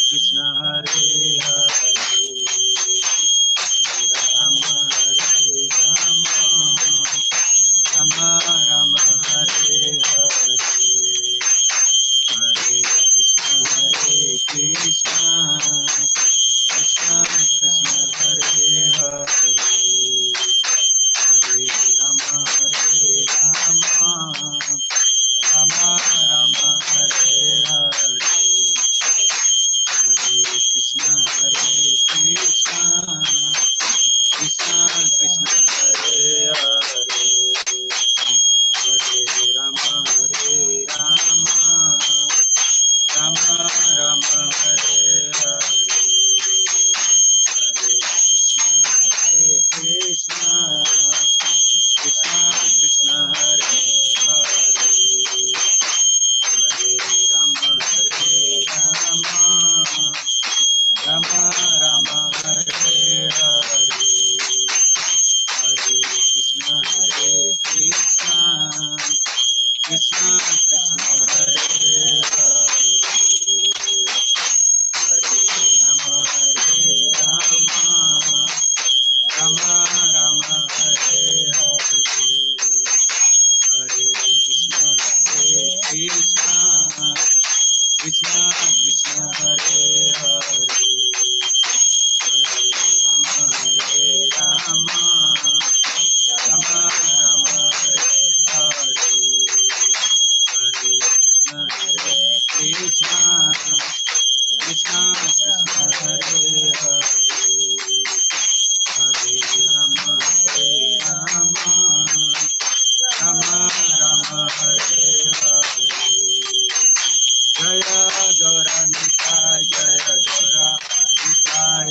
Krishna Hare Hare Rama Hare Rama Rama Rama Hare Hare Hare Krishna Krishna Krishna Hare Hare Hare Rama Rama Rama Hare Hare Hare Krishna Krishna Krishna Hare Hare Hare Rama Rama Rama Hare Hare Hare Krishna Krishna Krishna Hare Hare Hare Rama Rama Rama Hare Hare Hare Krishna Krishna Krishna Hare Hare Hare Rama Rama Rama Hare Hare Hare Krishna Krishna Krishna Hare Hare Hare Rama Rama Rama Hare Hare Hare Krishna Krishna Krishna Hare Hare Hare Rama Rama Rama Hare Hare Jaya Gaura Nitai Jaya Gaura Nitai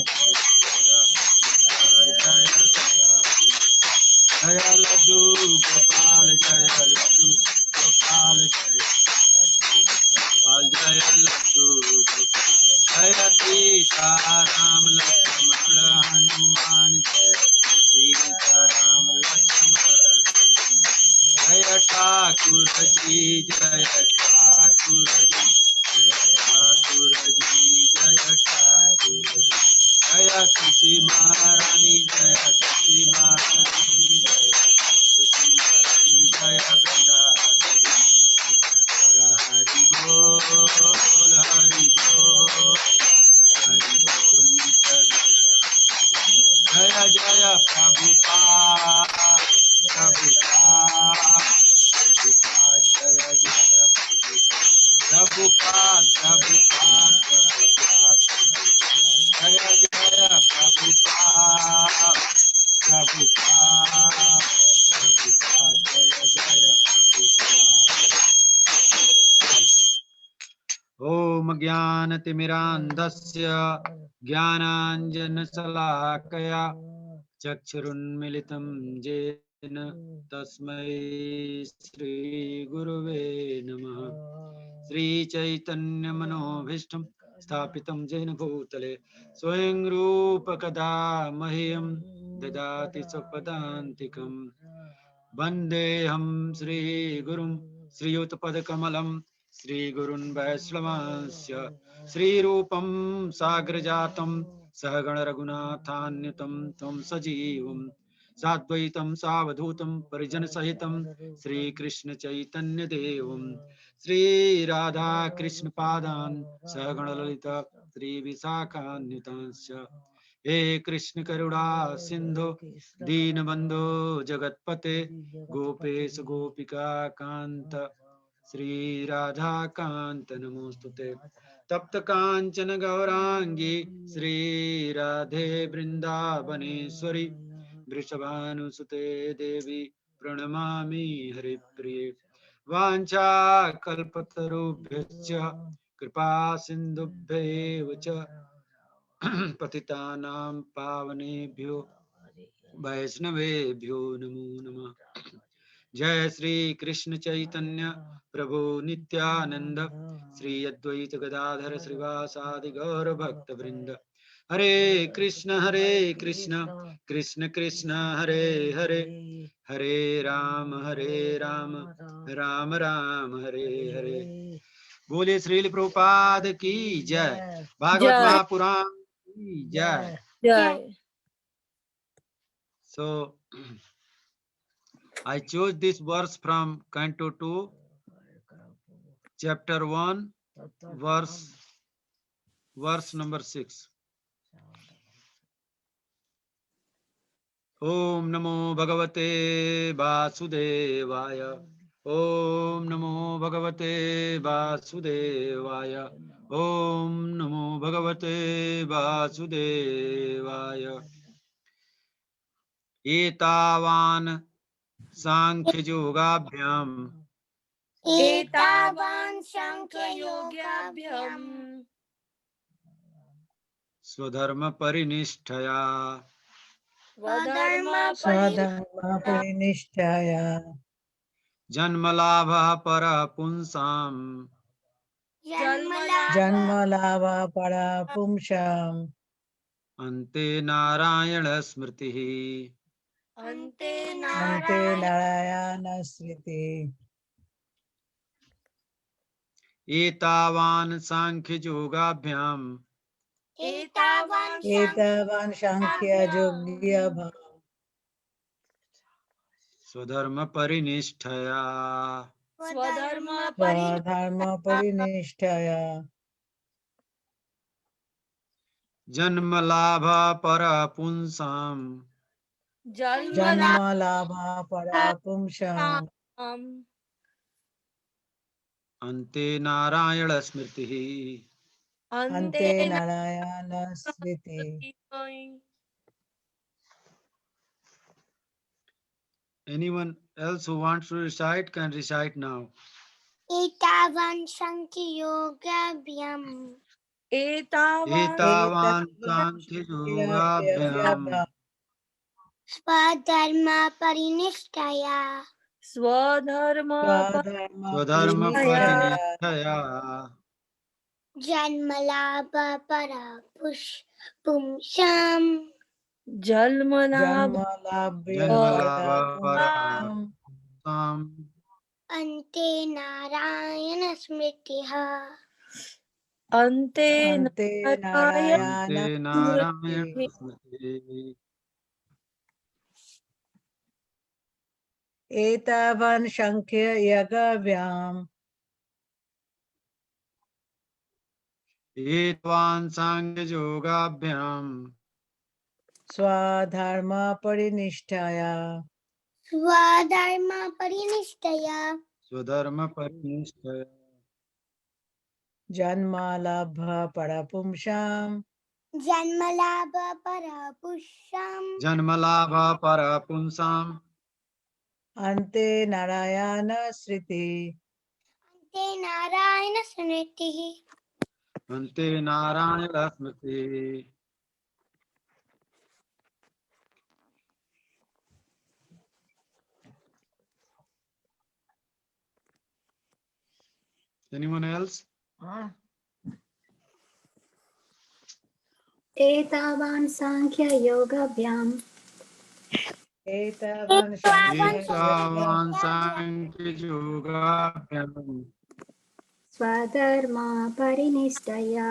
Jaya Laddu Gopal Jaya Laddu Gopal Jaya Laddu Jaya Sita Ram Lakshmana Hanuman Sita Ram Lakshmana Jaya Thakur Ji Jaya Thakur Ji Thakur Ji Jaya Thakur Ji Jaya Tusi Maharani Jaya Tusi Maharani Jaya Branda Hari Bol Hari Bol Hari Bol Jaya Jaya Prabhupada Prabhupada Jaya Jaya Prabhupada Prabhupada Jaya Jaya Prabhupada Prabhupada Jaya Jaya Prabhupada Om Jnanatimirandhasya Jnananjanashalakaya Chakshurunmilitam Jena Tasmai Shri Gurave Namaha Shri Chaitanya Manobhishtam Sthapitam Jena Bhutale Swayam Rupa Kada Mahyam Dadati Sapadantikam Vandeham Shri Gurum Shri Utpadakamalam Shri Gurun Vaishnavasya Shri Rupam Sagrajatam Sahagana Raghunathanyatam Tam Sajivam Sadvaitam Savadhutam Parijan Sahitam Shri Krishna Chaitanya Devam Shri Radha Krishna Padan Sahagana Lalita Shri Visakanyutansya He Krishna Karuna Sindhu Deenabandhu Jagatpate Gopesh Gopika Kanta Shri Radha Kanta Namostute Tapta Kanchana Gaurangi Shri Radhe Vrindavaneshwari Vrishabhanusute Devi Pranamami Hari Priye Vancha Kalpatarubhyacha Kripa Sindhubhyevacha Patitanam Pavanebhyo Vaishnavebhyo Namo Namah Jai Shri Krishna Chaitanya Prabhu Nityananda Shri Advaita Gadadhara Srivasadi Gaura Bhakta Vrinda हरे कृष्ण कृष्ण कृष्ण हरे हरे, हरे राम राम राम हरे हरे। बोले श्रील प्रभुपाद की जय, भागवत जय। महापुराण की जय। जय। So I chose this verse from Canto 2, chapter 1, verse number 6. Om Namo Bhagavate Vasudevaya. Om Namo Bhagavate Vasudevaya. Om Namo Bhagavate Vasudevaya. Etavan Sankhya Yogabhyam एतावान् सांख्ययोगाभ्याम् Swadharma Parinishthaya स्वधर्मपरिनिष्ठाया Janmalabha Parapunsam जन्मलाभः परपुंसाम् Ante Narayana Smritihi. अन्ते अन्ते नारायणस्मृति Etavan Sankhya Yogabhyam एतावान् सांख्ययोग्यभा Swadharma Parinishthaya स्वधर्मपरिनिष्ठाया Janmalabha Parapunsam जन्मलाभः परपुंसाम् Ante Narayana Smritihi. अन्ते नारायणस्मृति। Anyone else who wants to recite can recite now. एतावान् सांख्ययोगाभ्याम् Etavan Sankhya Yogabhyam स्वधर्मपरिनिष्ठया Swadharma स्वधर्मपरिनिष्ठाया Parinishthaya जन्मलाभपरपुंसाम् जन्मलाभ्य Janmalabha परपुंसाम् Parapunsam अन्ते नारायणस्मृतिः अन्ते अन्ते Ante नारायणस्मृति। Narayana Smritihi. एतावान् सांख्ययोगाभ्याम् Etvan Sankhya Yogabhyam स्वधर्मपरिनिष्ठाया स्वधर्मपरिनिष्ठया Swadharma Parinishthaya जन्मलाभः परपुंसाम् जन्मलाभपरपुंसाम् Janmalabha Parapunsam अन्ते नारायणस्मृति। अन्ते नारायणस्मृतिः Ante Narayana Smritihi. Anyone else? एतावान् सांख्ययोगाभ्याम् एतावान् Etavan सांख्ययोगाभ्याम् Sankhya Yogabhyam स्वधर्मापरिनिष्ठया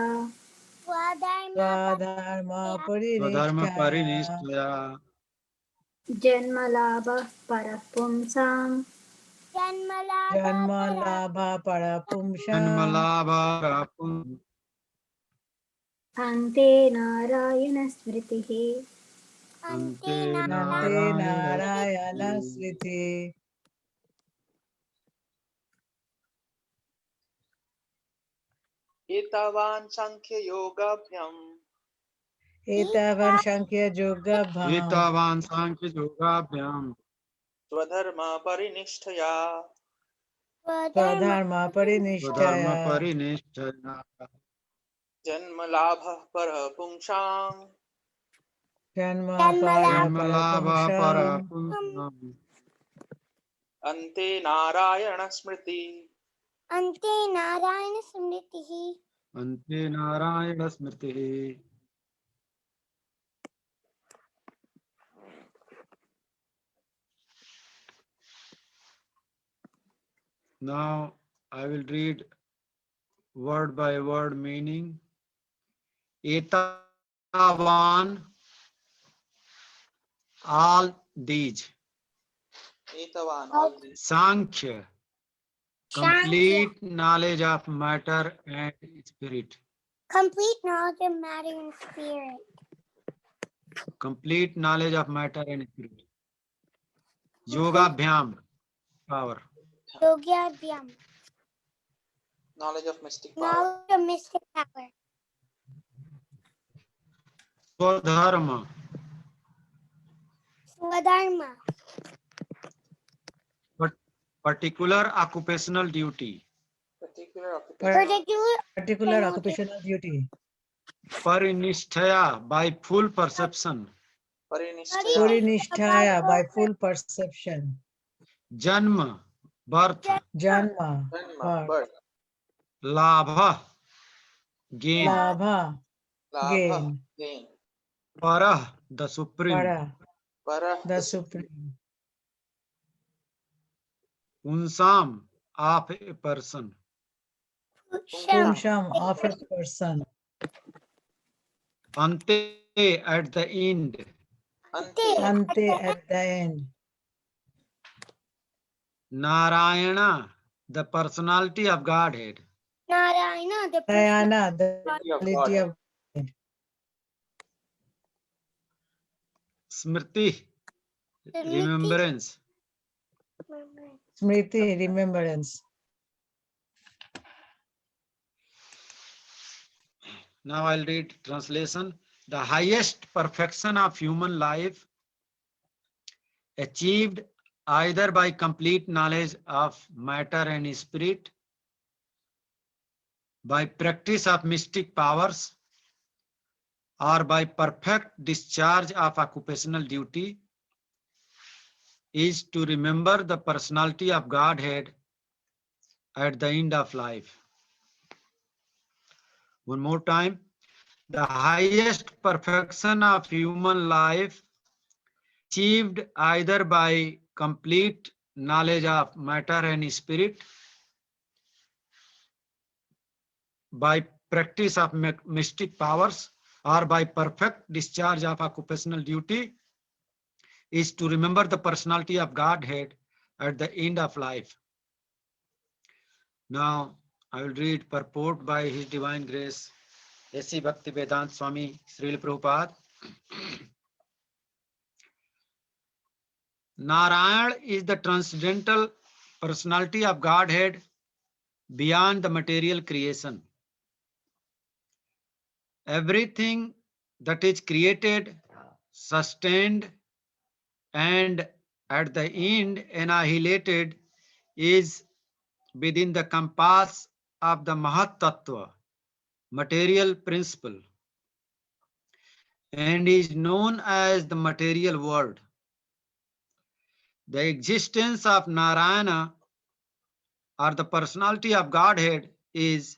Swadharma स्वधर्मपरिनिष्ठाया Parinishthaya जन्मलाभः परः पुंसाम् जन्मलाभः परपुंसाम् Janmalabha Parapunsam अन्ते नारायणस्मृतिः Ante अन्ते Narayana Smritihi. नारायणस्मृति। एतावान् साङ्ख्ययोगाभ्याम् एतावान् सांख्ययोगाभ्याम् Etavan Sankhya Yogabhyam स्वधर्मपरिनिष्ठया स्वधर्मपरिनिष्ठाया Swadharma Parinishthaya जन्मलाभः परः पुंसाम् जन्मलाभः Janmalabha परपुंसाम् Parapunsam अन्ते नारायणस्मृति अन्ते नारायणस्मृतिः Ante Narayana Smritihi. Now I will read word by word meaning. Etavan, all these. Etavan, all these. Sankhya, complete knowledge of matter and spirit. Complete knowledge of matter and spirit. Complete knowledge of matter and spirit. Yoga Bhyam, power. Yogyabhyam. Knowledge of mystic power. Knowledge of mystic power. Swadharma, Swadharma. particular occupational duty. Particular occupation. Particular particular occupational duty. Parinishthaya, by full perception. Parinishthaya. Purinishthaya, by full perception. Janma, birth. Janma, Janma, birth. birth. Labha, gain. Labha, Labha, gain. gain. Parah, the supreme. Para, Para, the supreme. Unsam, of a person. Sham. Pumsham, of a person. Ante, at the end. Ante. Ante, at the end. Narayana, the personality of Godhead. Narayana, the Dhyana, the of quality God. of Smriti, remembrance. Smriti, remembrance. Now I'll read translation. The highest perfection of human life achieved either by complete knowledge of matter and spirit, by practice of mystic powers, or by perfect discharge of occupational duty, is to remember the personality of Godhead at the end of life. One more time. The highest perfection of human life achieved either by complete knowledge of matter and spirit, by practice of mystic powers, or by perfect discharge of occupational duty, is to remember the personality of Godhead at the end of life. Now I will read purport by His Divine Grace A.C. Bhaktivedanta Swami Srila Prabhupada. Narayana is the transcendental personality of Godhead beyond the material creation. Everything that is created, sustained, and at the end annihilated is within the compass of the Mahat Tattva, material principle, and is known as the material world. The existence of Narayana, or the personality of Godhead, is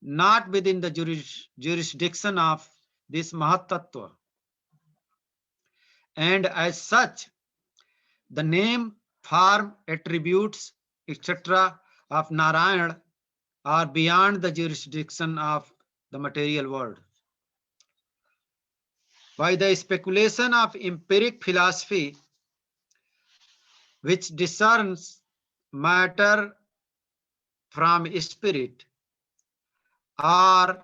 not within the jurisdiction of this Mahat Tattva. And as such, the name, form, attributes, etc. of Narayana are beyond the jurisdiction of the material world. By the speculation of empiric philosophy, which discerns matter from spirit, or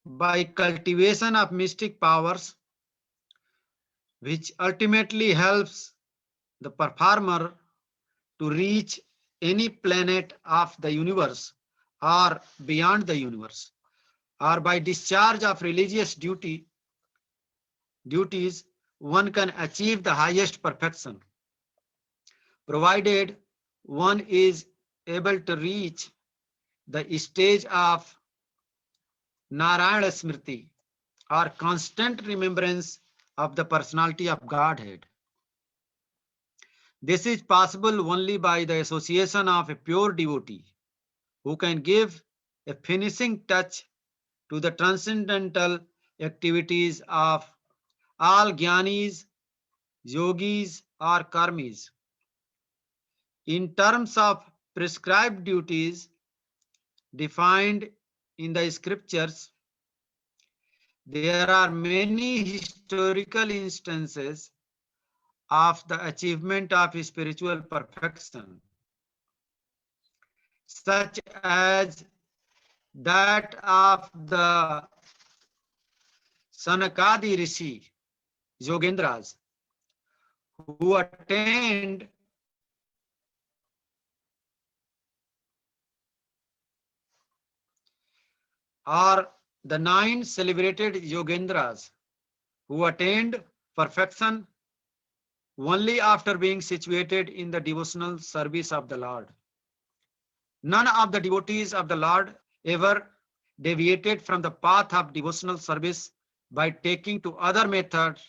by cultivation of mystic powers, which ultimately helps the performer to reach any planet of the universe or beyond the universe, or by discharge of religious duties, one can achieve the highest perfection, provided one is able to reach the stage of Narayana Smriti, or constant remembrance of the personality of Godhead. This is possible only by the association of a pure devotee who can give a finishing touch to the transcendental activities of all jnanis, yogis, or karmis. In terms of prescribed duties defined in the scriptures, there are many historical instances of the achievement of spiritual perfection, such as that of the Sanakadi Rishi, Yogendras, who attained or the 9 celebrated Yogendras who attained perfection only after being situated in the devotional service of the Lord. None of the devotees of the Lord ever deviated from the path of devotional service by taking to other methods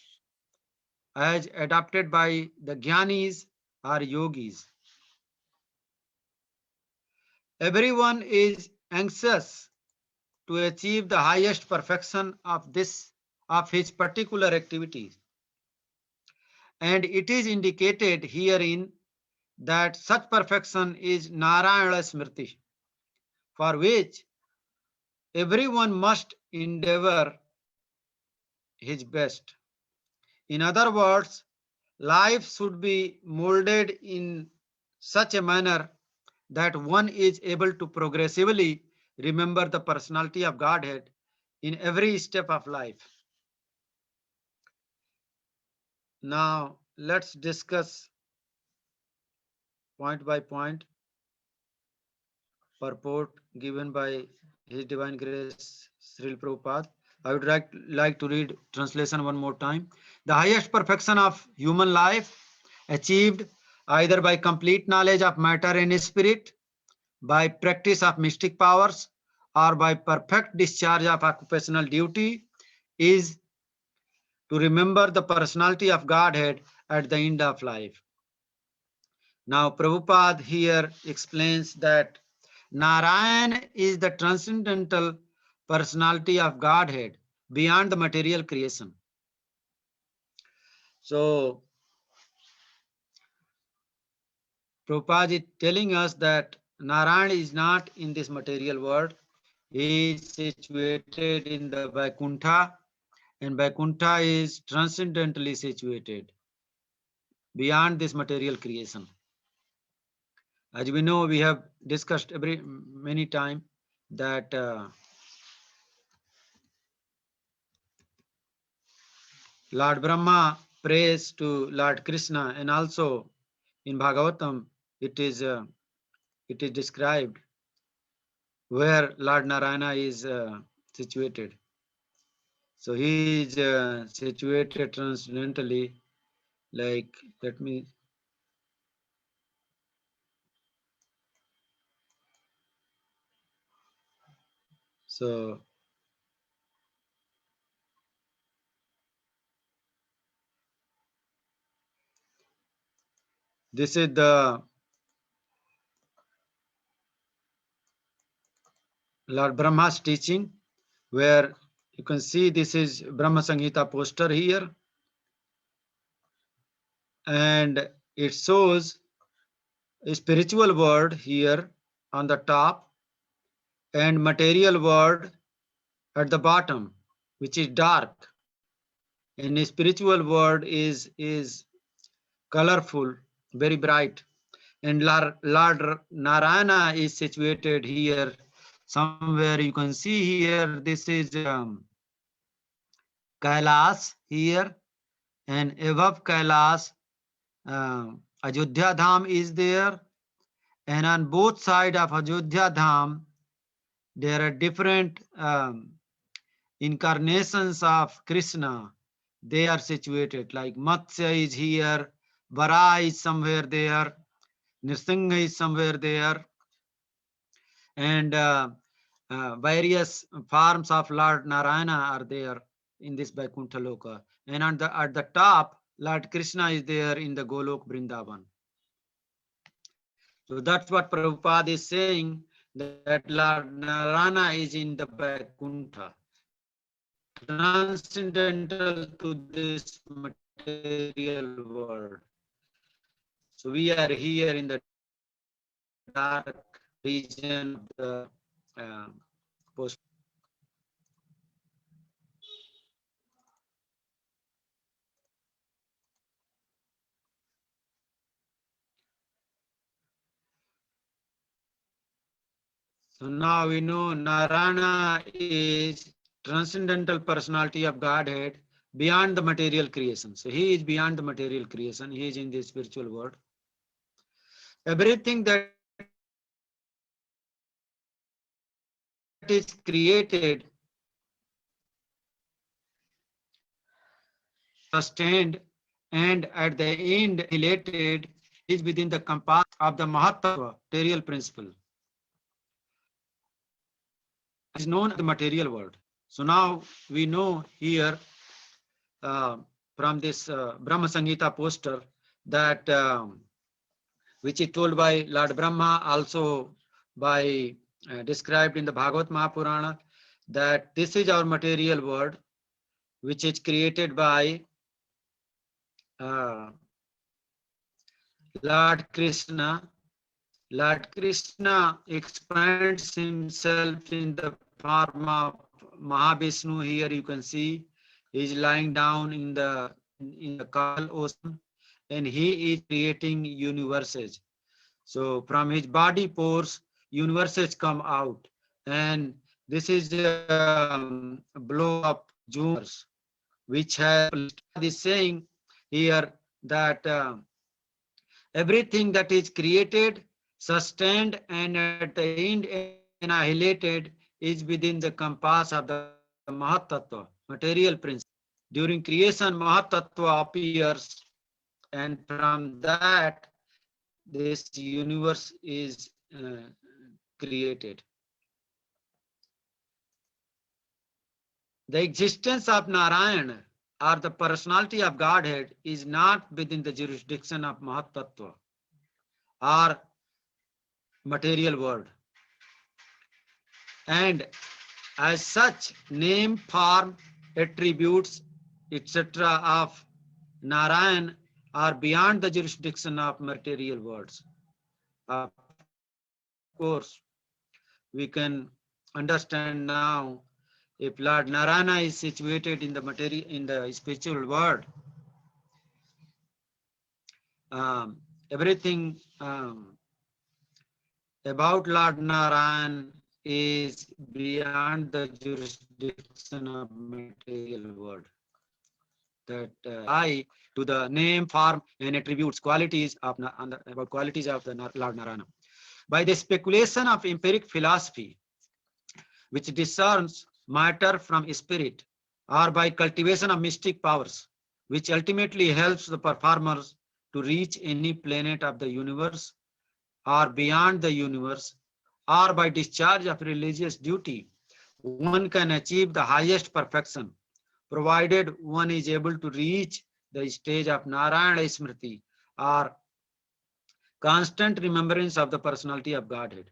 as adopted by the Jnanis or Yogis. Everyone is anxious to achieve the highest perfection of his particular activity. And it is indicated herein that such perfection is Narayana Smriti, for which everyone must endeavor his best. In other words, life should be molded in such a manner that one is able to progressively remember the personality of Godhead in every step of life. Now, let's discuss point by point purport given by His Divine Grace Srila Prabhupada. I would like to read translation one more time. The highest perfection of human life achieved either by complete knowledge of matter and spirit, by practice of mystic powers, or by perfect discharge of occupational duty is to remember the personality of Godhead at the end of life. Now, Prabhupada here explains that Narayan is the transcendental personality of Godhead beyond the material creation. So, Prabhupada is telling us that Narayan is not in this material world. He is situated in the Vaikuntha, and Vaikuntha is transcendentally situated beyond this material creation. As we know, we have discussed many times that Lord Brahma prays to Lord Krishna, and also in Bhagavatam it is described where Lord Narayana is situated. So he is situated transcendentally, like, let me. So this is the Lord Brahma's teaching, where you can see this is Brahma Samhita poster here, and it shows a spiritual world here on the top and material world at the bottom, which is dark, and the spiritual world is colorful, very bright, and Lord Narayana is situated here somewhere. You can see here, this is Kailas here, and above Kailas Ajodhya Dham is there, and on both sides of Ajodhya Dham there are different incarnations of Krishna. They are situated, like Matsya is here, Vara is somewhere there, Nirsingha is somewhere there, and various forms of Lord Narayana are there in this Vaikuntha Loka. And at the top, Lord Krishna is there in the Golok Vrindavan. So that's what Prabhupada is saying, that Lord Narayana is in the Vaikuntha, transcendental to this material world. So we are here in the dark region of the post. So now we know Narayana is transcendental personality of Godhead beyond the material creation. So he is beyond the material creation. He is in the spiritual world. Everything that is created, sustained, and at the end related is within the compass of the Mahatattva, material principle. Is known as the material world. So now we know here from this Brahma Samhita poster that which is told by Lord Brahma, also by described in the Bhagavad Mahapurana, that this is our material world, which is created by Lord Krishna. Lord Krishna expands himself in the form of Mahavishnu. Here you can see he is lying down in the Kal ocean, and he is creating universes. So from his body pores, universes come out, and this is blow up juniors, which has this saying here that everything that is created, sustained, and at the end annihilated is within the compass of the Mahatattva, material principle. During creation, Mahatattva appears, and from that, this universe is created. The existence of Narayana, or the personality of Godhead, is not within the jurisdiction of Mahatattva or material world. And as such, name, form, attributes, etc. of Narayan are beyond the jurisdiction of material worlds. Of course, we can understand now, if Lord Narayana is situated in the material, in the spiritual world, everything about Lord Narayan is beyond the jurisdiction of material world. That I to the name, form, and attributes, qualities of about qualities of the Lord Narayana. By the speculation of empiric philosophy, which discerns matter from spirit, or by cultivation of mystic powers, which ultimately helps the performers to reach any planet of the universe or beyond the universe, or by discharge of religious duty, one can achieve the highest perfection, provided one is able to reach the stage of Narayana Smriti, or constant remembrance of the personality of Godhead.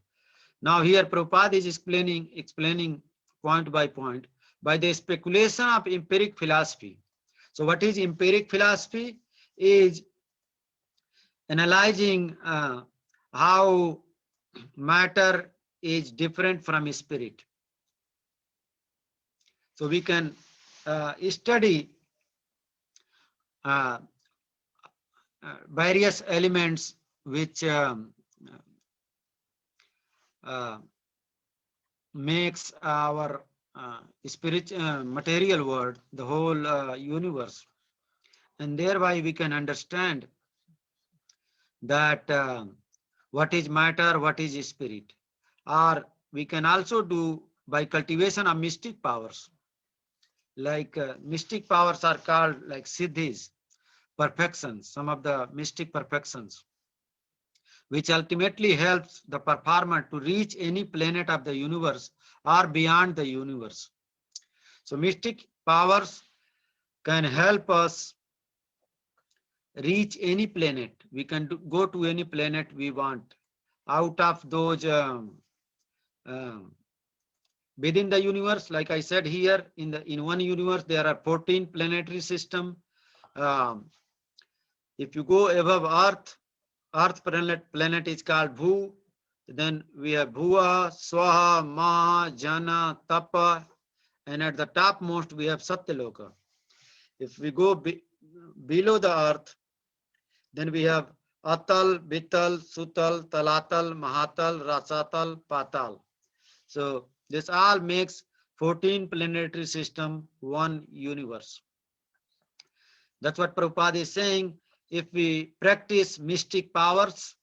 Now here Prabhupada is explaining point by point by the speculation of empiric philosophy. So what is empiric philosophy? Is analyzing how matter is different from spirit. So we can study various elements which makes our spiritual material world, the whole universe, and thereby we can understand that what is matter, what is spirit. Or we can also do by cultivation of mystic powers. Like mystic powers are called like siddhis, perfections, some of the mystic perfections, which ultimately helps the performer to reach any planet of the universe or beyond the universe. So mystic powers can help us reach any planet. We can go to any planet we want. Out of those within the universe, like I said here, in one universe there are 14 planetary system. If you go above Earth planet is called Bhu, Then we have Bhuva, Swaha, Maha, Jana, Tapa, and at the topmost we have Satyaloka. If we go below the earth, then we have Atal, Bital, Sutal, Talatal, Mahatal, Rasatal, Patal. So this all makes 14 planetary system, one universe. That's what Prabhupada is saying. If we practice mystic powers,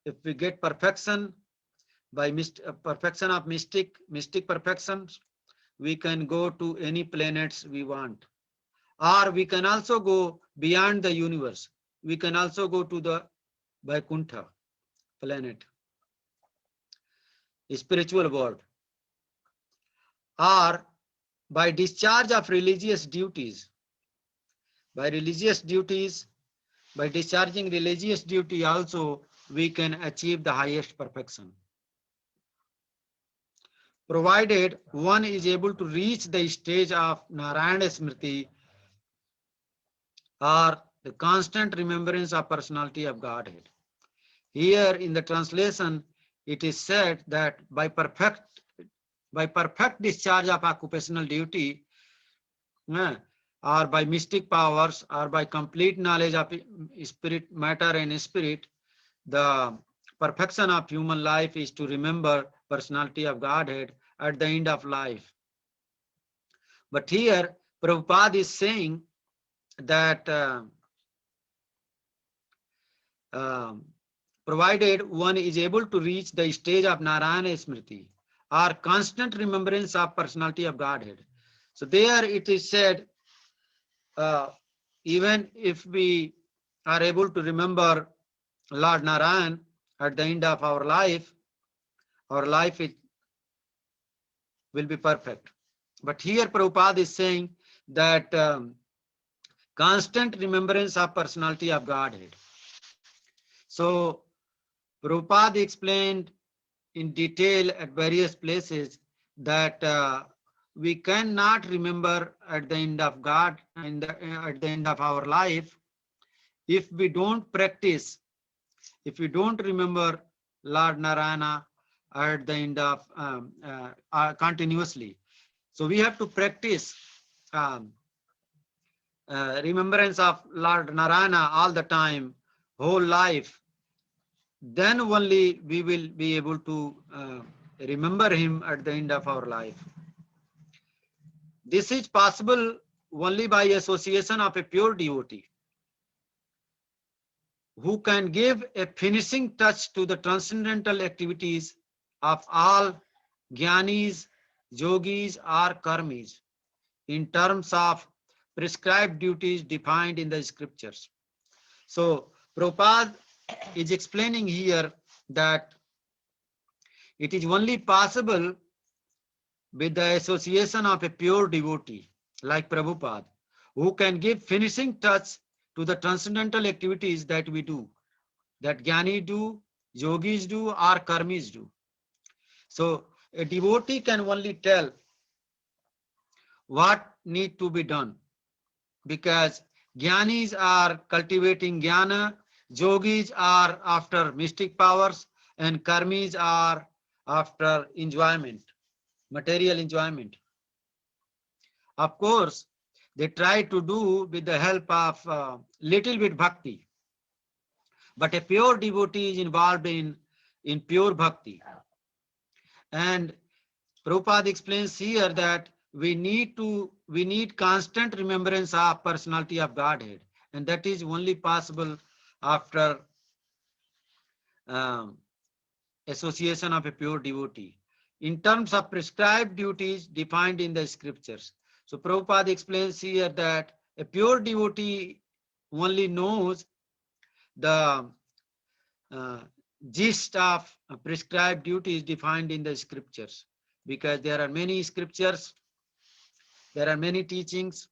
if we get perfection by perfection of mystic perfections, we can go to any planets we want. Or we can also go beyond the universe. We can also go to the Vaikuntha planet, spiritual world. Or by discharge of religious duties, by discharging religious duty also, we can achieve the highest perfection. Provided one is able to reach the stage of Narayana Smriti, or the constant remembrance of personality of Godhead. Here in the translation, it is said that by perfect discharge of occupational duty, or by mystic powers, or by complete knowledge of spirit, matter and spirit, the perfection of human life is to remember personality of Godhead at the end of life. But here, Prabhupada is saying that provided one is able to reach the stage of Narayana Smriti, or constant remembrance of personality of Godhead. So there it is said, even if we are able to remember Lord Narayan at the end of our life will be perfect. But here Prabhupada is saying that constant remembrance of personality of Godhead. So Prabhupada explained in detail at various places that we cannot remember at the end of God and at the end of our life if we don't practice, if we don't remember Lord Narayana at the end of continuously. So we have to practice remembrance of Lord Narayana all the time, whole life. Then only we will be able to remember him at the end of our life. This is possible only by association of a pure devotee who can give a finishing touch to the transcendental activities of all jnanis, yogis or karmis in terms of prescribed duties defined in the scriptures. So Prabhupada is explaining here that it is only possible with the association of a pure devotee like Prabhupada, who can give finishing touch to the transcendental activities that we do, that jnani do, yogis do, or karmis do. So a devotee can only tell what need to be done, because jnanis are cultivating jnana, yogis are after mystic powers, and karmis are after enjoyment, material enjoyment. Of course, they try to do with the help of little bit bhakti, but a pure devotee is involved in pure bhakti. And Prabhupada explains here that we need constant remembrance of personality of Godhead, and that is only possible after association of a pure devotee in terms of prescribed duties defined in the scriptures. So Prabhupada explains here that a pure devotee only knows the gist of prescribed duties defined in the scriptures, because there are many scriptures, there are many teachings,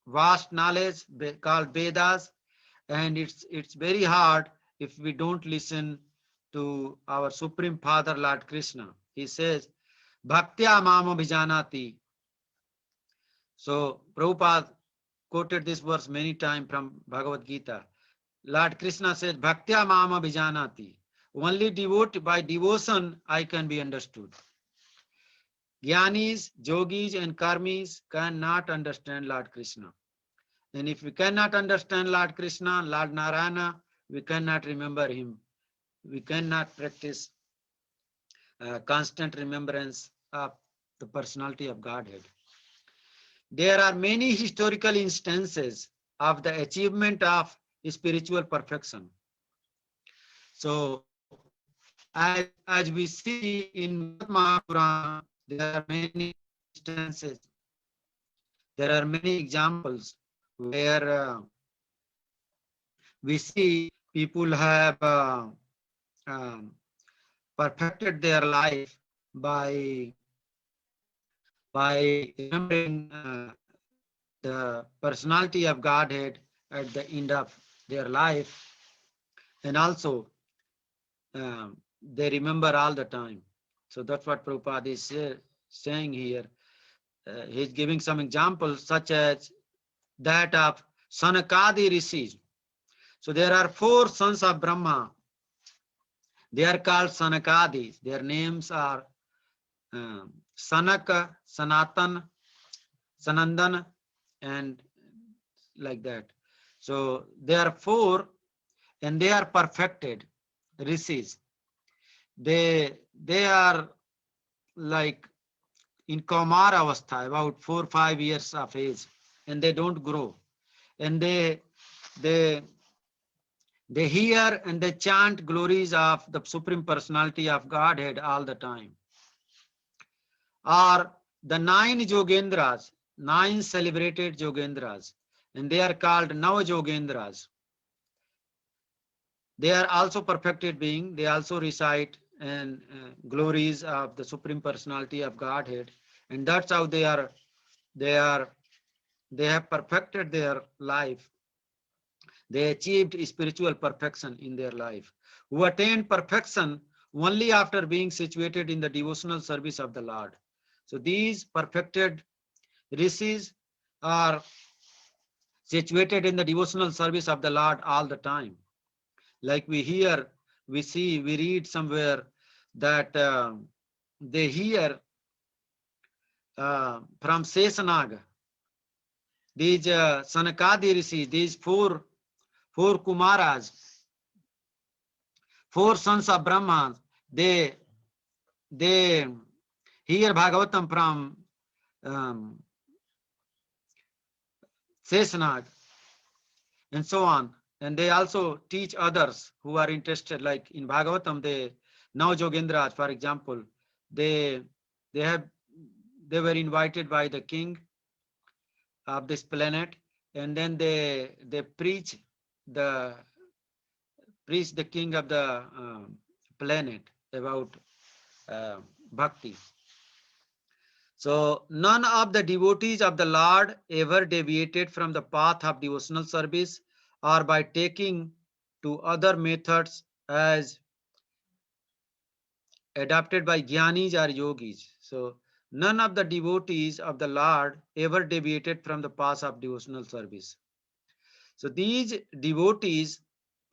vast knowledge called Vedas, and it's very hard if we don't listen to our Supreme Father Lord Krishna. He says, Bhaktya Mama Bhijanati. So Prabhupada quoted this verse many times from Bhagavad Gita. Lord Krishna says, Bhaktya Mama Bhijanati. Only by devotion I can be understood. Jnanis, yogis and karmis cannot understand Lord Krishna. And if we cannot understand Lord Krishna, Lord Narayana, we cannot remember him. We cannot practice constant remembrance of the personality of Godhead. There are many historical instances of the achievement of spiritual perfection. So, as we see in Mahabharata, there are many instances, there are many examples where we see people have perfected their life by remembering the personality of Godhead at the end of their life, and also they remember all the time. So that's what Prabhupada is saying here. He's giving some examples such as that of Sanakadi rishis. So there are 4 sons of Brahma. They are called Sanakadis. Their names are Sanaka, Sanatan, Sanandan, and like that. So there are 4, and they are perfected rishis. They are like in Kaumar Avastha, about 4 or 5 years of age, and they don't grow. And they hear and they chant glories of the Supreme Personality of Godhead all the time. Or the 9 Yogendras, 9 celebrated Yogendras, and they are called Nava Yogendras. They are also perfected being. They also recite and glories of the Supreme Personality of Godhead, and that's how they have perfected their life. They achieved spiritual perfection in their life, who attained perfection only after being situated in the devotional service of the Lord. So these perfected rishis are situated in the devotional service of the Lord all the time. Like we hear, we see, we read somewhere that they hear from Sesanaga, these Sanakadi rishis, these four Kumaras, 4 sons of Brahma, they hear Bhagavatam from Sesnag, and so on. And they also teach others who are interested, like in Bhagavatam, now Yogendras, for example, they were invited by the king of this planet, and then they preach the king of the planet about bhakti. So none of the devotees of the Lord ever deviated from the path of devotional service or by taking to other methods as adopted by jnanis or yogis. So none of the devotees of the Lord ever deviated from the path of devotional service. So these devotees,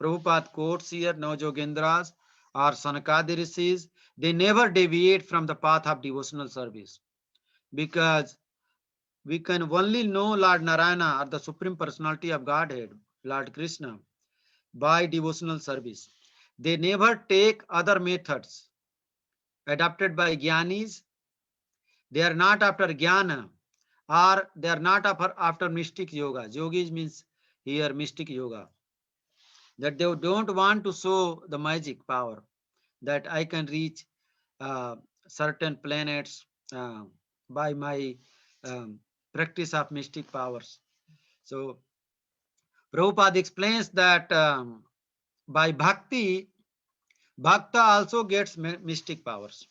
Prabhupada quotes here, Navajogendras or Sanakadi rishis, they never deviate from the path of devotional service, because we can only know Lord Narayana or the Supreme Personality of Godhead, Lord Krishna, by devotional service. They never take other methods adopted by jnanis. They are not after jnana, or they are not after mystic yoga. Yogis means here mystic yoga. That they don't want to show the magic power that I can reach certain planets by my practice of mystic powers. So Prabhupada explains that by bhakti, bhakta also gets mystic powers,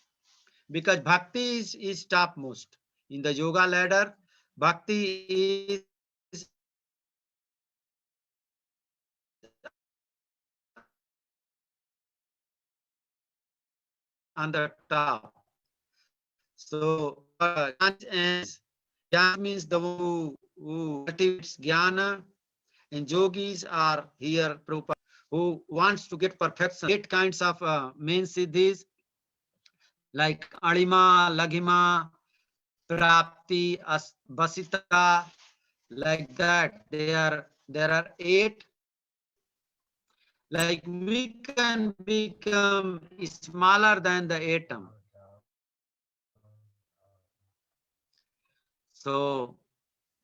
because bhakti is topmost in the yoga ladder. Bhakti is on the top. So jnana means the one who cultivates jnana, and yogis are here Prabhupada who wants to get perfection. 8 kinds of main siddhis like Alima, Laghima, Prapti, Vasita, like that. There are 8. Like we can become smaller than the atom. So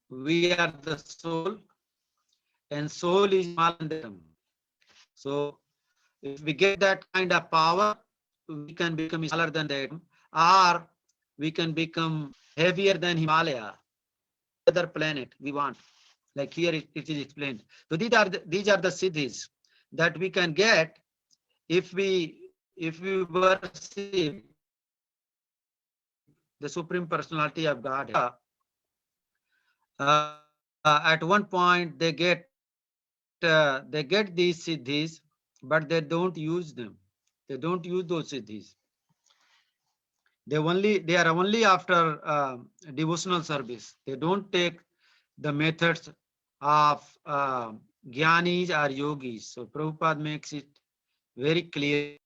we are the soul, and soul is smaller than the atom. So if we get that kind of power, we can become smaller than the atom, or we can become heavier than Himalaya, other planet we want. Like here it is explained. So these are the siddhis that we can get if we worship the Supreme Personality of God. At one point they get these siddhis, but they don't use them. They don't use those siddhis. They are only after devotional service. They don't take the methods of jnanis or yogis. So Prabhupada makes it very clear.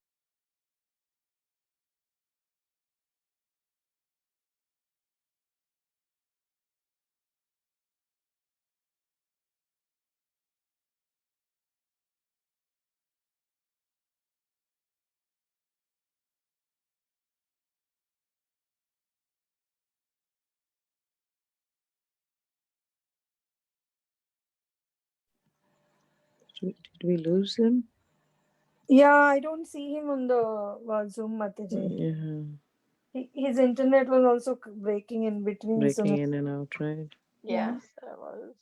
Did we lose him? Yeah, I don't see him on the Zoom, Mataji. Yeah, His internet was also breaking in between. breaking in and out, right? Yes, I was.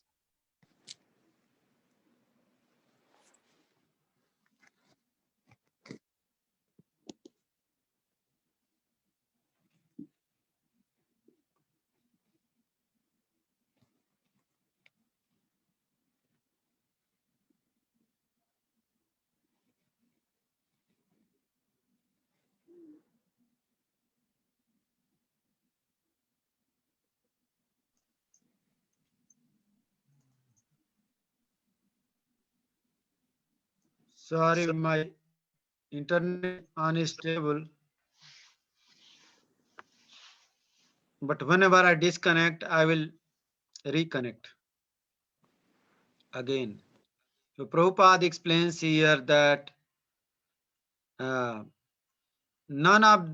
Sorry, my internet unstable. But whenever I disconnect, I will reconnect again. So Prabhupada explains here that none of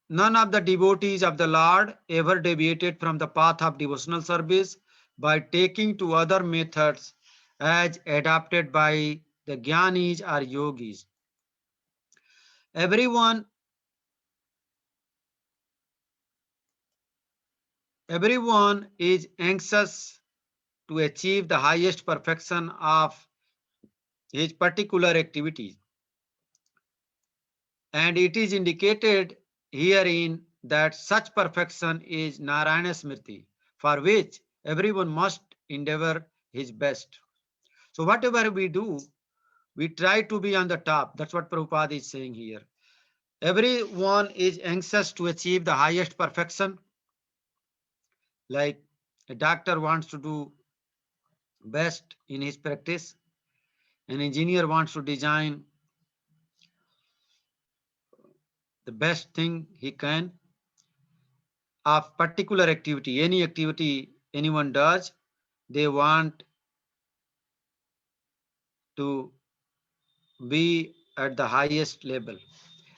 the devotees of the Lord ever deviated from the path of devotional service by taking to other methods as adopted by the jnanis or yogis. Everyone is anxious to achieve the highest perfection of his particular activity. And it is indicated herein that such perfection is Narayana Smriti, for which everyone must endeavor his best. So whatever we do, we try to be on the top. That's what Prabhupada is saying here. Everyone is anxious to achieve the highest perfection. Like a doctor wants to do best in his practice. An engineer wants to design the best thing he can of particular activity. Any activity anyone does, they want to be at the highest level.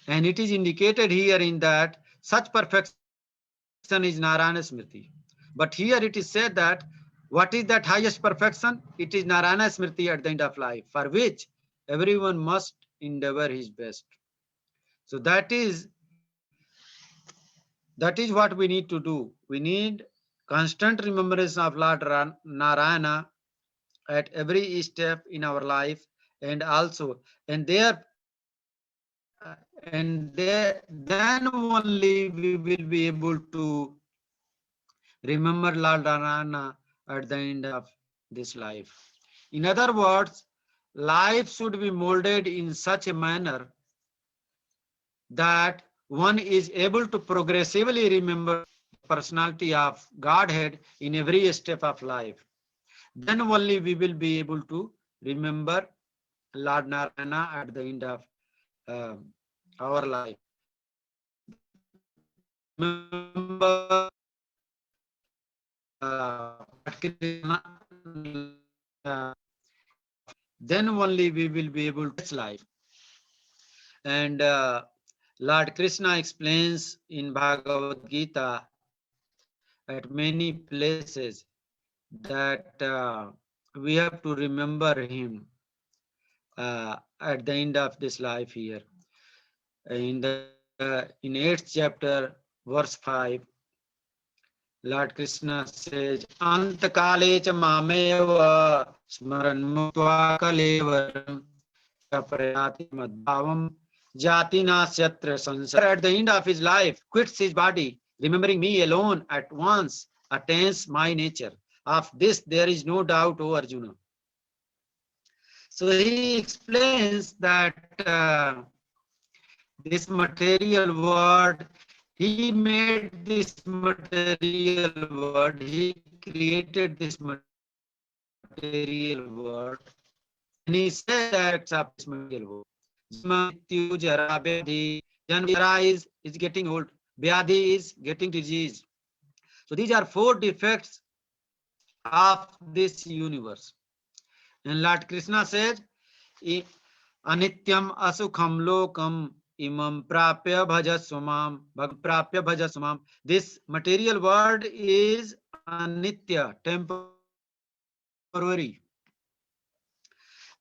And it is indicated here in that such perfection is Narayana Smriti. But here it is said that what is that highest perfection? It is Narayana Smriti at the end of life, for which everyone must endeavor his best. So that is what we need to do. We need constant remembrance of Lord Narayana at every step in our life, and also, then only we will be able to remember Lord Narayana at the end of this life. In other words, life should be molded in such a manner that one is able to progressively remember the personality of Godhead in every step of life. Then only we will be able to remember Lord Narayana at the end of our life. Remember, Krishna, then only we will be able to life. And Lord Krishna explains in Bhagavad Gita at many places that we have to remember him at the end of this life here. In 8th chapter, verse 5, Lord Krishna says, Antakale cha mameva smaran muktva kalevaram prayati madbhavam jati nasyatra sansara. At the end of his life, quits his body, remembering me alone at once attains my nature. Of this there is no doubt, O Arjuna. So he explains that this material world, he made this material world, he created this material world, and he said that of this material world. Jara is getting old, Vyadhi is getting disease. So these are 4 defects of this universe. And Lord Krishna says, Anityam asukham lokam imam prapya bhajaswamam, prapya bhajaswamam. This material world is anitya, temporary.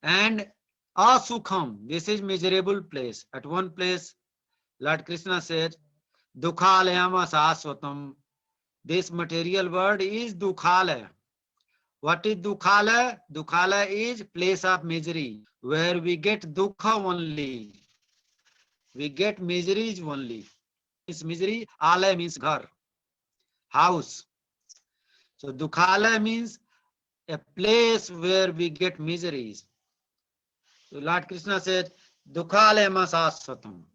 And asukham, this is miserable place. At one place, Lord Krishna said, dukhalayam asaswatam. This material world is dukhalaya. What is dukhala? Dukhala is place of misery, where we get dukha only. We get miseries only. It's misery. Alaya means ghar, house. So dukhala means a place where we get miseries. So Lord Krishna said, dukhalaya masasvatam.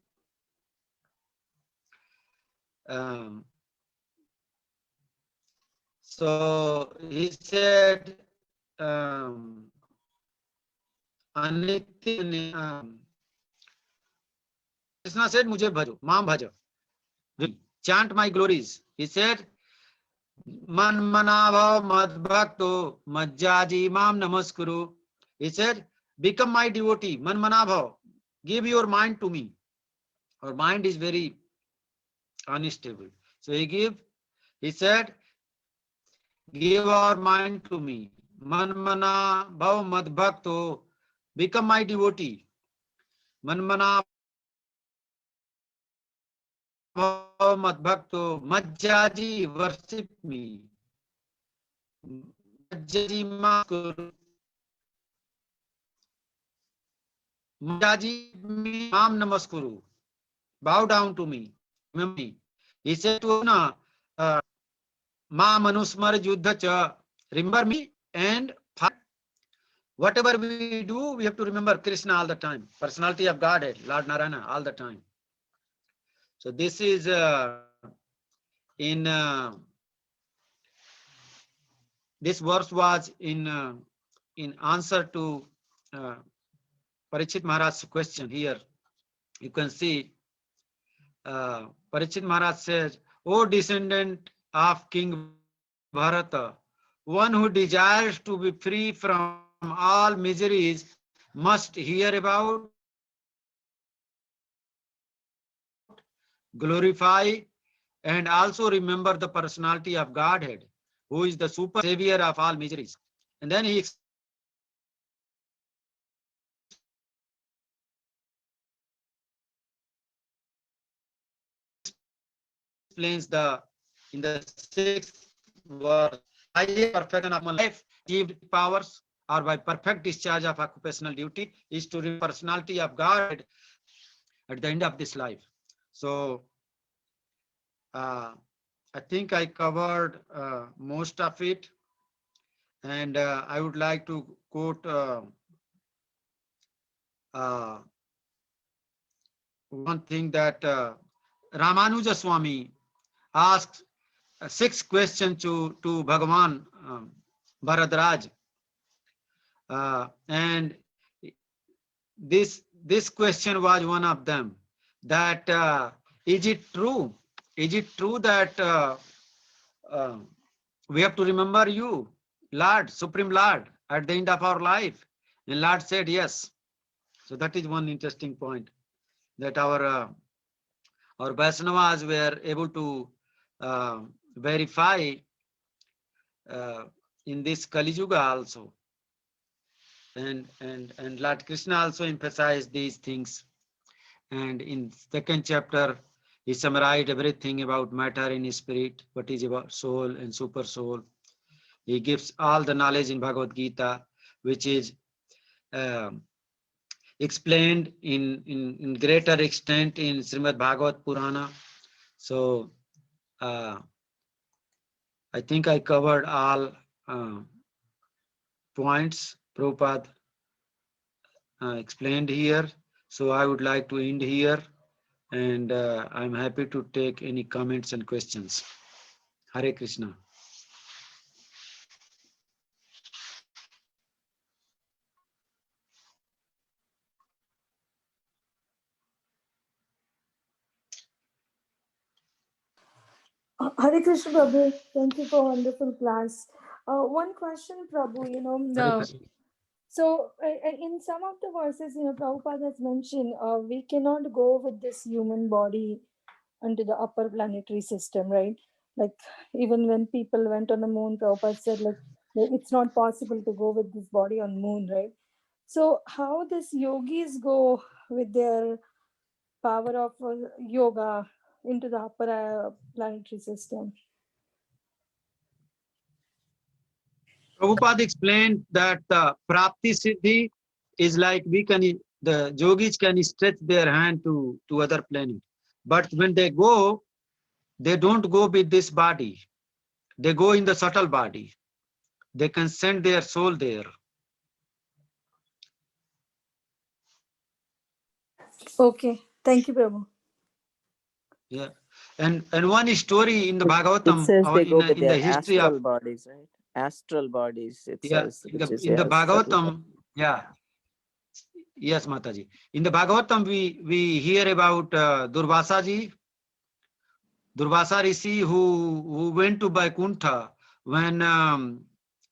So he said, Krishna said, Mujhe bhajo, mam bhajo. Chant my glories. He said, Man manava madbhakto majjaji mam namaskuru. He said, become my devotee. Man manava. Give your mind to me. Our mind is very unstable. So he said, give our mind to me. Man mana bhav madbhakto. Become my devotee. Man mana bhav madbhakto. Majjaji, worship me. Majjaji maskuru. Majjaji mam namaskuru. Bow down to me. Remember me. He said to Arjuna, Ma manusmar yuddha cha. Remember me and whatever we do, we have to remember Krishna all the time. Personality of Godhead, Lord Narayana, all the time. So this is in this verse was in answer to Parikshit Maharaj's question. Here you can see Parikshit Maharaj says, O descendant of King Bharata, one who desires to be free from all miseries must hear about, glorify, and also remember the personality of Godhead, who is the super savior of all miseries. And then he explains in the 6th verse, highest perfection of my life, achieved powers, or by perfect discharge of occupational duty, is to the personality of God at the end of this life. So I think I covered most of it, and I would like to quote one thing that Ramanuja Swami asked 6 questions to Bhagavan Bharadraj, and this question was one of them, that is it true? Is it true that we have to remember you, Lord, Supreme Lord, at the end of our life? And Lord said yes. So that is one interesting point, that our Vaishnavas were able to verify in this Kali Yuga also. And Lord Krishna also emphasized these things. And in second chapter, he summarized everything about matter and spirit, what is about soul and super soul. He gives all the knowledge in Bhagavad Gita, which is explained in greater extent in Srimad Bhagavat Purana. So I think I covered all points Prabhupada explained here. So I would like to end here, and I'm happy to take any comments and questions. Hare Krishna. Hare Krishna Prabhu, thank you for wonderful class. One question, Prabhu, Hare Krishna. so in some of the verses, Prabhupada has mentioned we cannot go with this human body into the upper planetary system, right? Like even when people went on the moon, Prabhupada said like it's not possible to go with this body on moon, right? So how these yogis go with their power of yoga into the upper planetary system? Prabhupada explained that Prapti Siddhi is like the yogis can stretch their hand to other planet. But when they go, they don't go with this body. They go in the subtle body. They can send their soul there. Okay, thank you, Prabhu. Yeah. And one story in the It Bhagavatam, says they go with in the their history astral of, bodies, right? Astral bodies, it yeah, says, in which is the their subtle body. Bhagavatam, yeah. Yes, Mataji. In the Bhagavatam, we hear about Durvasa ji, Durvasa Rishi, who went to Vaikuntha when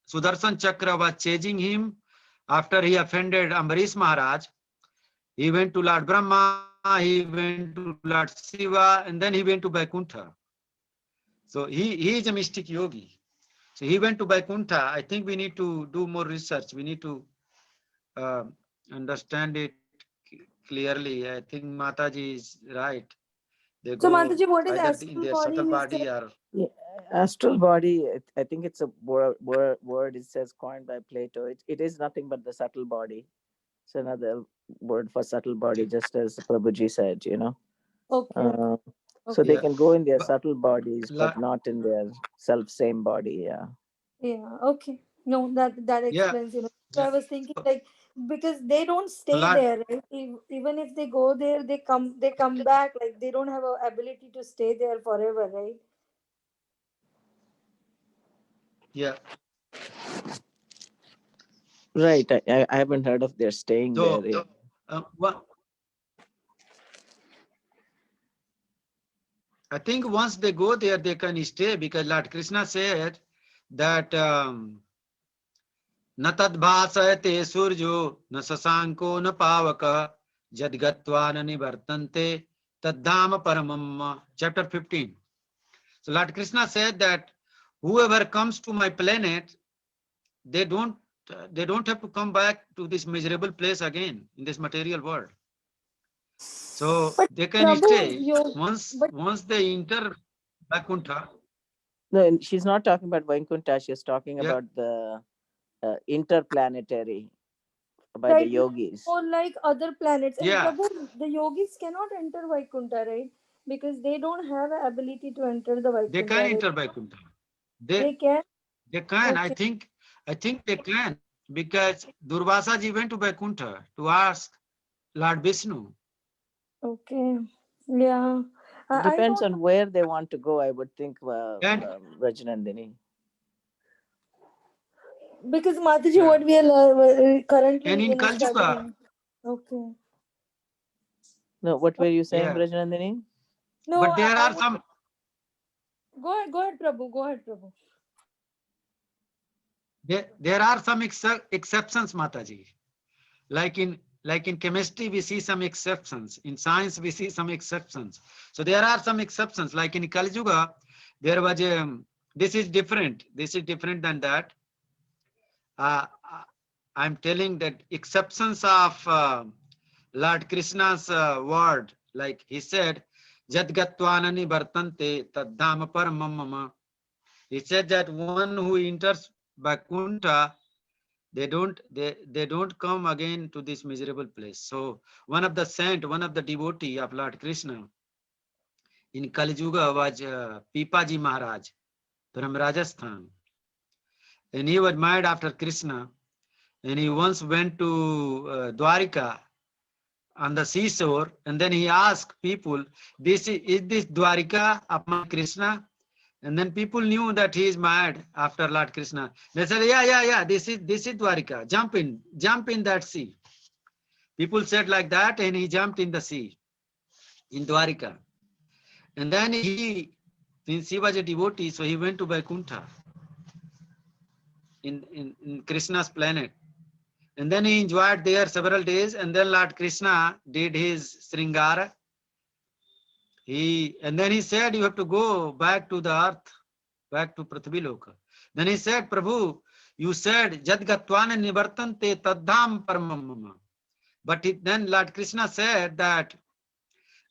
Sudarshan Chakra was chasing him after he offended Ambarish Maharaj. He went to Lord Brahma, he went to Lord Shiva, and then he went to Vaikuntha. So he is a mystic yogi. So he went to Vaikuntha. I think we need to do more research. We need to understand it clearly. I think Mataji is right. They So, go Mataji, what is either in astral their body? subtle You body said? or Yeah, astral body, I think it's a word it says coined by Plato. It is nothing but the subtle body. It's another word for subtle body, just as Prabhuji said, Okay. So they yeah. can go in their But- subtle bodies, but not in their same body. Yeah. Yeah. Okay. No, that Yeah. explains. So I was thinking like because they don't stay Lord, there, right? Even if they go there, they come back. Like they don't have a ability to stay there forever, right? yeah. Right. I haven't heard of their staying So there. I think once they go there, they can stay, because Lord Krishna said that na tad bhasayate surjo na sasanko na pavaka jadgatva na nivartante taddhama paramam. Chapter 15. So Lord Krishna said that whoever comes to my planet, they don't have to come back to this miserable place again in this material world. So But they can Prabhu, stay once they enter Vaikuntha. No, she's not talking about Vaikuntha. She's talking Yeah. about the interplanetary by right, the yogis. or like other planets. And Yeah. Prabhu, the yogis cannot enter Vaikuntha, right? Because they don't have the ability to enter the Vaikuntha. They can right? enter Vaikuntha. They can. They can. Okay. I think they can, because Durvasa ji went to Vaikuntha to ask Lord Vishnu. Okay. Yeah. Depends on where they want to go, I would think, And Rajnandini. Because Mataji, Yeah. what we are currently And in Kal Yuga, studying. Okay. No, what were you saying, Yeah. Brajanandini? No, But there I are some, go ahead, Prabhu. Go ahead, Prabhu. there are some exceptions, Mataji. Like in chemistry, we see some exceptions. In science, we see some exceptions. So there are some exceptions. Like in Kali Yuga, there was a, this is different. This is different than that. I'm telling that exceptions of Lord Krishna's word, like he said, Jadgatvanani Vartante Taddhama Paramam Mama. He said that one who enters Vaikuntha, they don't come again to this miserable place. So one of the saint, one of the devotee of Lord Krishna in Kali Yuga was Pipaji Maharaj from Rajasthan, and he was mad after Krishna, and he once went to Dwarika on the seashore, and then he asked people, is this Dwarika of my Krishna? And then people knew that he is mad after Lord Krishna. They said, yeah, this is Dwarika. Jump in that sea. People said like that, and he jumped in the sea in Dwarika. And then since he was a devotee, so he went to Vaikuntha in Krishna's planet. And then he enjoyed there several days, and then Lord Krishna did his Sringara. And then he said, you have to go back to the earth, back to Prithvi Loka. Then he said, Prabhu, you said, Jadgatwana Nivartante Taddham Paramamama. But then Lord Krishna said that,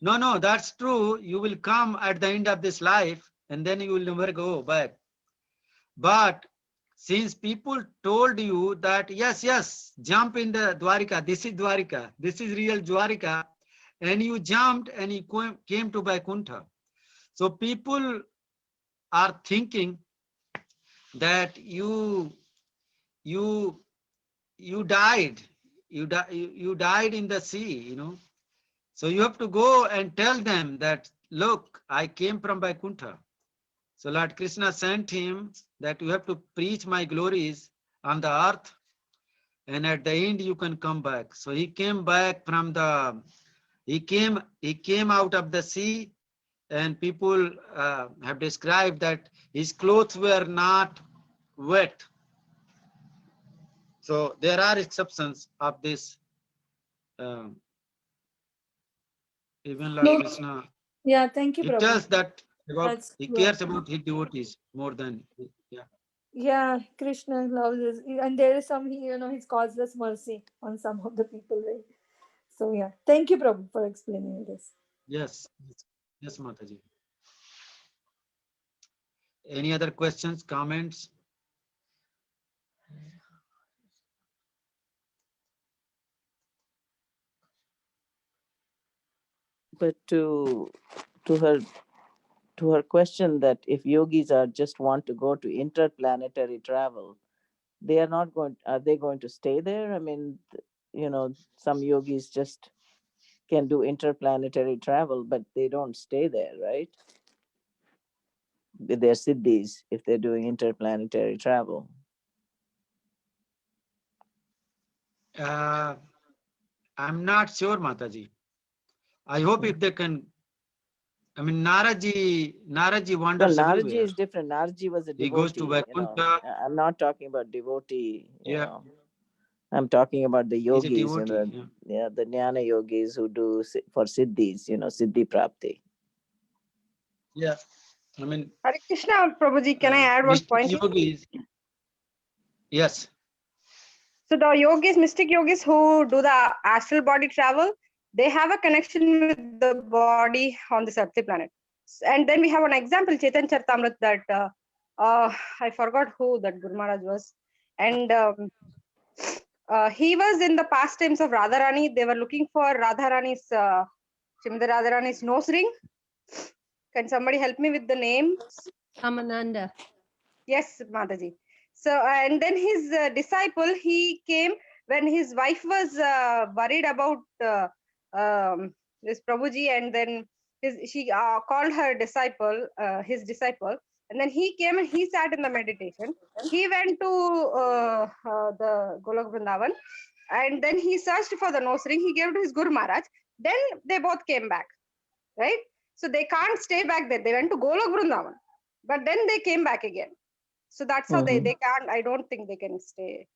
no, that's true. You will come at the end of this life, and then you will never go back. But since people told you that, yes, jump in the Dwarika, this is Dwarika, this is real Dwarika, and you jumped and you came to Vaikuntha. So people are thinking that you died. You died in the sea, So you have to go and tell them that, look, I came from Vaikuntha. So Lord Krishna sent him that you have to preach my glories on the earth, and at the end you can come back. So he came back he came out of the sea, and people have described that his clothes were not wet. So there are exceptions of this. Even Lord No, Krishna, yeah, thank you, he Prabhu. tells that That's he true. cares about his devotees more than, yeah. Yeah, Krishna loves us. And there is some, he's causeless mercy on some of the people, right? So, yeah. Thank you, Prabhu, for explaining this. Yes, Mataji. Any other questions, comments? But to her question that if yogis just want to go to interplanetary travel, they are not going. Are they going to stay there? I mean, some yogis just can do interplanetary travel, but they don't stay there, right? With their siddhis, if they're doing interplanetary travel. I'm not sure, Mataji. I hope if they can. I mean, Naraji Well, wanders Naraji everywhere. is different. Naraji was a He goes to devotee. Vaikuntha. I'm not talking about devotee. Yeah. I'm talking about the He's a yogis. devotee. Yeah. The jnana yogis who do for siddhis. Siddhi prapti. Yeah. I mean, Hare Krishna, Prabhuji, can I add one mystic point here? yogis. Yes. So the yogis, mystic yogis who do the astral body travel, they have a connection with the body on this earthly planet. And then we have an example, Chaitanya Charitamrita, that I forgot who that Guru Maharaj was. And he was in the pastimes of Radharani. They were looking for Radharani's, Srimati Radharani's nose ring. Can somebody help me with the name? Ramananda. Yes, Mataji. So, and then his disciple, he came when his wife was worried about this Prabhuji, and then she called her disciple, his disciple, and then he came and he sat in the meditation. He went to the Golok Vrindavan, and then he searched for the nose ring. He gave to his Guru Maharaj. Then they both came back, right? So they can't stay back there. They went to Golok Vrindavan, but then they came back again. So that's how they can't. I don't think they can stay.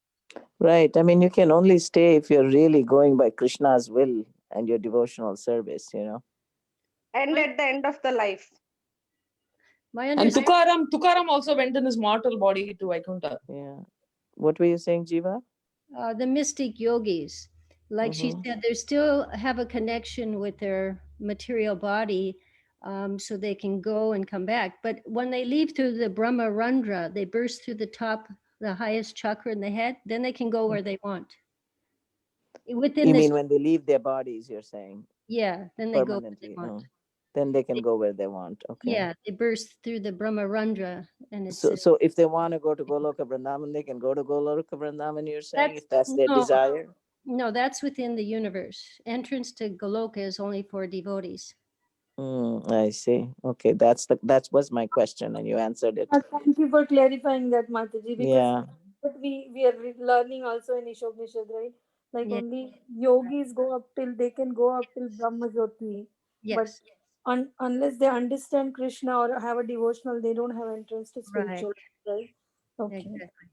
Right. I mean, you can only stay if you're really going by Krishna's will and your devotional service, you know. And at the end of the life. My And understanding, Tukaram also went in his mortal body to Vaikuntha. Yeah. What were you saying, Jiva? the mystic yogis, like she Mhm. said, they still have a connection with their material body, so they can go and come back. But when they leave through the Brahma Randra, they burst through the top, the highest chakra in the head, then they can go where they want. Within You this, mean when they leave their bodies, you're saying? yeah, then they go where they Permanently. want. Then they can go where they want. Okay. Yeah, they burst through the Brahma Randra, and it's So if they want to go to Goloka Vrindavan, they can go to Goloka Vrindavan, you're saying, if that's their no, desire? no, that's within the universe. Entrance to Goloka is only for devotees. I see. Okay, that was my question, and you answered it. Thank you for clarifying that, Mataji, because Yeah. what we are learning also in Ishopnishad, right? Like Yeah. only yogis go up till they can go up till Brahma Jyoti. Yes, But unless they understand Krishna or have a devotional, they don't have entrance to spiritual, right? Okay. exactly.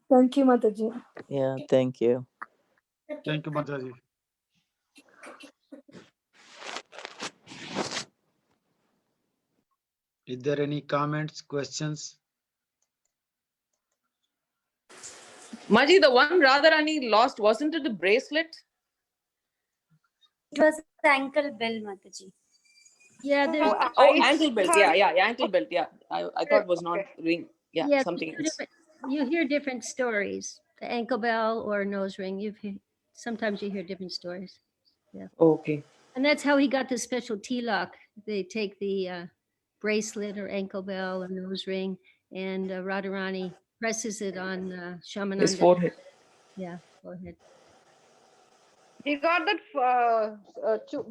Thank you, Mataji. Yeah. Thank you. Thank you, Mataji. Is there any comments, questions? Maji, the one Radharani lost, wasn't it the bracelet? It was the ankle bell, Mataji. Yeah, there's Oh, ankle belt. Yeah, ankle belt. Yeah, I thought it was not ring. Yeah, yeah, something else. you hear different stories. The ankle bell or nose ring. Sometimes you hear different stories. Yeah, Okay. and that's how he got the special tilak. They take the bracelet or ankle bell or nose ring, and Radharani presses it on His Shamananda. forehead. Yeah, forehead. He got that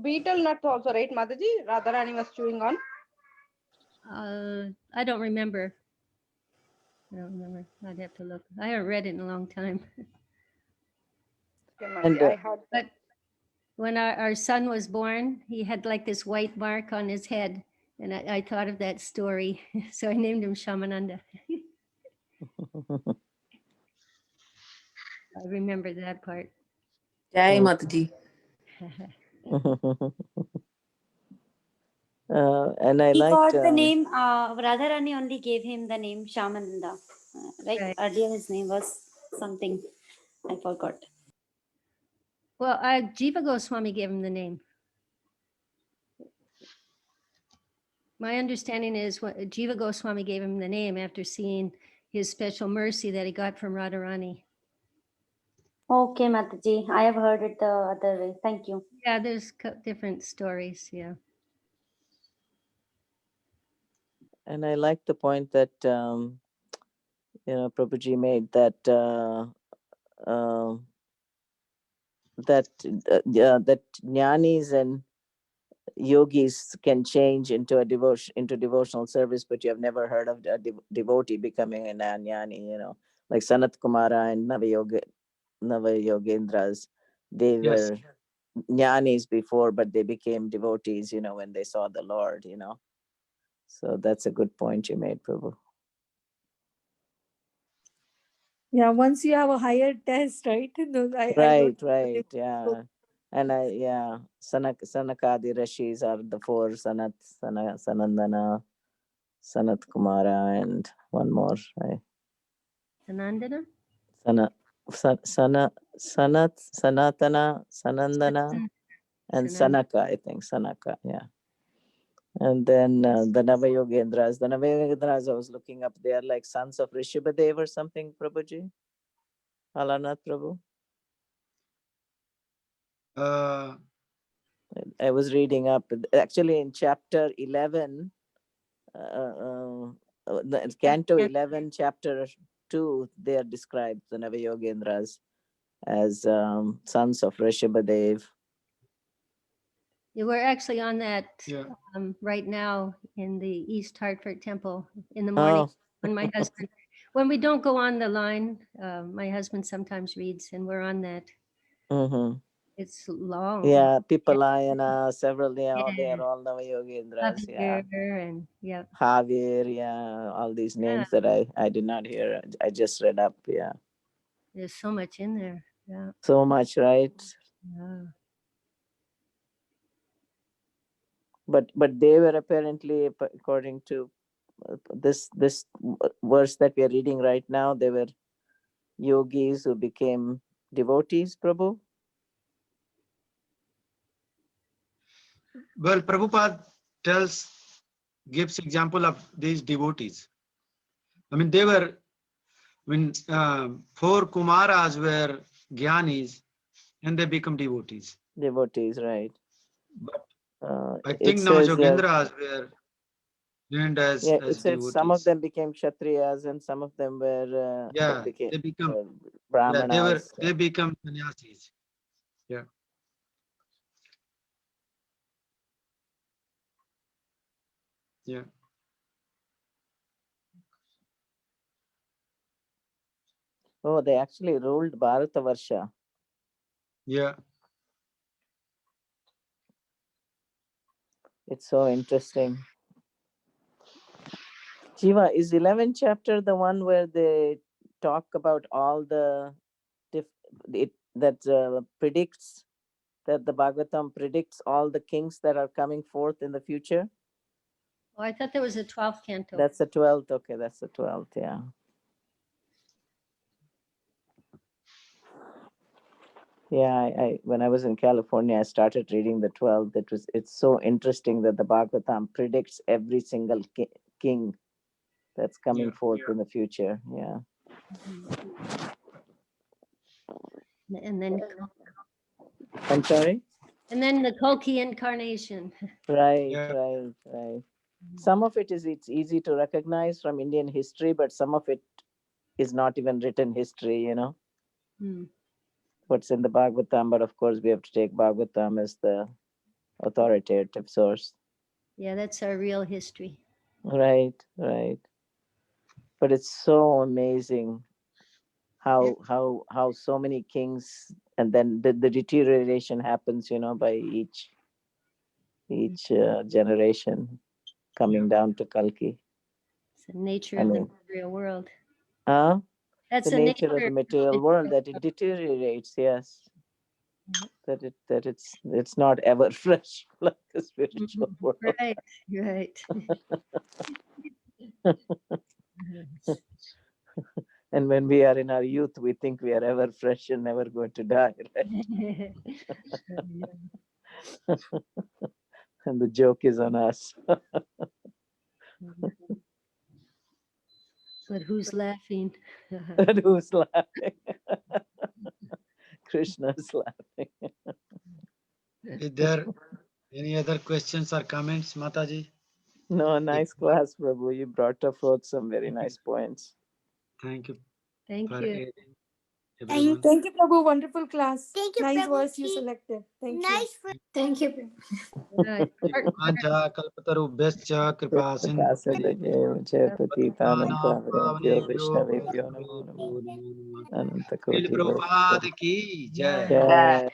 beetle nut also, right, Mataji? Radharani was chewing on. I don't remember. I'd have to look. I haven't read it in a long time. Okay, And, Mataji, I heard that. But when our son was born, he had like this white mark on his head. And I thought of that story. So I named him Shamananda. I remember that part. Jai Mataji. And I He liked got the name, Radharani only gave him the name Shamananda. Right? Earlier his name was something, I forgot. Well, Jiva Goswami gave him the name. My understanding is Jiva Goswami gave him the name after seeing his special mercy that he got from Radharani. Okay, Mataji, I have heard it the other way. Thank you. Yeah, there's different stories. Yeah. And I like the point that Prabhuji made that that jnanis and yogis can change into devotional service, but you have never heard of a devotee becoming a jnani, like Sanat Kumara and Navayogendras. They Yes. were jnanis before, but they became devotees, when they saw the Lord, So that's a good point you made, Prabhu. Yeah, once you have a higher test, right? Right, yeah. And Sanakadi Rishis are the four, Sanandana, Sanat Kumara, and one more, right? Sanandana? Sanatana, Sanandana, and Sanaka, I think, Sanaka, yeah. And then the Navayogendras. The Navayogendras I was looking up, they are like sons of Rishabhadev or something, Prabhuji? Alanath Prabhu? I was reading up, actually in chapter 11, Canto 11, chapter 2, they are described, the Navayogendras, as sons of Rishabhadev. Yeah, we're actually on that right now in the East Hartford Temple in the morning when my husband when we don't go on the line, my husband sometimes reads and we're on that. Mm-hmm. It's long. Yeah, Pipalayana, several, they are Yeah. all Navayogendras. Yeah. Javier and yeah. Javier, yeah, all these names that I did not hear. I just read up. Yeah. There's so much in there. Yeah. So much, right? Yeah. But they were apparently, according to this verse that we are reading right now, they were yogis who became devotees, Prabhu. Well, Prabhupada gives example of these devotees. I mean, four Kumaras were Gyanis and they become devotees. Devotees, right? But I It think now says, Yogendras were named as yeah, it says some of devotees. them became Kshatriyas and some of them were Yeah, became they become, Brahmanas. they become sannyasis. Yeah. Yeah. Oh, they actually ruled Bharatavarsha. Yeah. It's so interesting. Jiva, is 11th chapter the one where they talk about all the predicts that the Bhagavatam predicts all the kings that are coming forth in the future? Oh, I thought there was a 12th canto. That's the 12th. Okay, that's the 12th. Yeah. Yeah, I when I was in California, I started reading the 12th. It's so interesting that the Bhagavatam predicts every single king that's coming forth in the future. Yeah. And then I'm sorry? and then the Kalki incarnation. Right, Yeah. right. Some of it's easy to recognize from Indian history, but some of it is not even written history, you know. What's in the Bhagavatam, but of course we have to take Bhagavatam as the authoritative source. Yeah, that's our real history. Right. But it's so amazing how so many kings, and then the deterioration happens, you know, by each generation coming down to Kalki. It's the nature of the material world. That's the nature of the material world, that it deteriorates. Yes. That it's not ever fresh like the spiritual world. Right. And when we are in our youth, we think we are ever fresh and never going to die, right? And the joke is on us. But who's laughing? But who's laughing? Krishna's laughing. Is there any other questions or comments, Mataji? No, nice class, Prabhu. You brought forth some very nice points. Thank you. Thank you. Everyone. Thank you, Prabhu. Wonderful class. Thank you, Nice Prabhu verse you ji. selected. Thank you. Nice. Thank you. Mancha kalpatarubhyascha kripa Ananta Srila Koti Prabhupada ki jai. Jai.